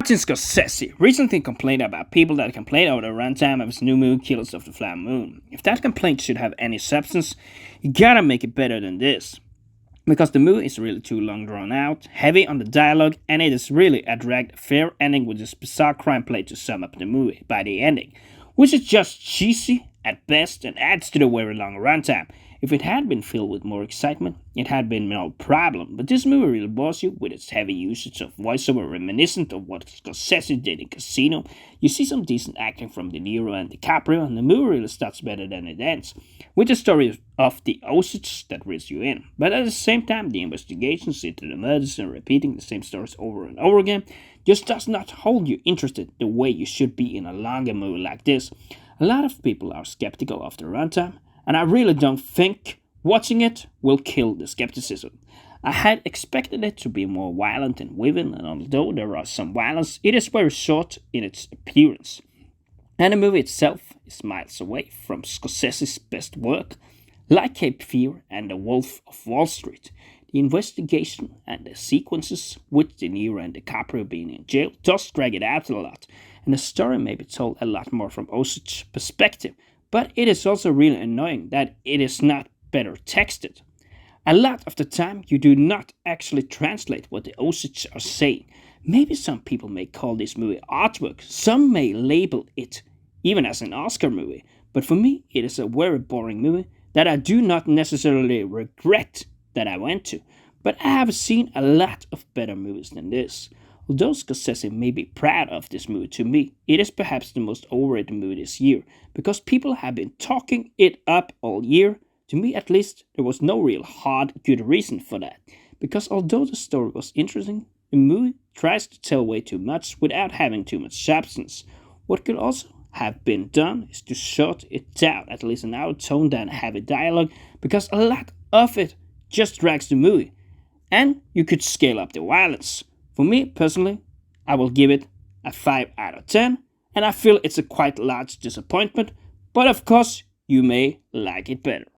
Martin Scorsese recently complained about people that complain over the runtime of his new movie Killers of the Flower Moon. If that complaint should have any substance, you gotta make it better than this. Because the movie is really too long drawn out, heavy on the dialogue, and it is really a dragged affair ending with this bizarre crime play to sum up the movie by the ending, which is just cheesy at best and adds to the very long runtime. If it had been filled with more excitement, it had been no problem, but this movie really bores you with its heavy usage of voiceover reminiscent of what Scorsese did in Casino. You see some decent acting from De Niro and DiCaprio, and the movie really starts better than it ends, with the story of the Osage that reels you in. But at the same time, the investigations into the murders and repeating the same stories over and over again just does not hold you interested the way you should be in a longer movie like this. A lot of people are skeptical of the runtime, and I really don't think watching it will kill the skepticism. I had expected it to be more violent and vivid, and although there are some violence, it is very short in its appearance. And the movie itself is miles away from Scorsese's best work, like Cape Fear and The Wolf of Wall Street. The investigation and the sequences with De Niro and DiCaprio being in jail does drag it out a lot, and the story may be told a lot more from Osage perspective, but it is also really annoying that it is not better texted. A lot of the time, you do not actually translate what the Osage are saying. Maybe some people may call this movie artwork, some may label it even as an Oscar movie, but for me, it is a very boring movie that I do not necessarily regret that I went to, but I have seen a lot of better movies than this. Although Scorsese may be proud of this movie, to me, it is perhaps the most overrated movie this year, because people have been talking it up all year. To me, at least, there was no real hard, good reason for that. Because although the story was interesting, the movie tries to tell way too much without having too much substance. What could also have been done is to short it down, at least an hour, tone down heavy dialogue, because a lot of it just drags the movie. And you could scale up the violence. For me, personally, I will give it a 5 out of 10, and I feel it's a quite large disappointment, but of course, you may like it better.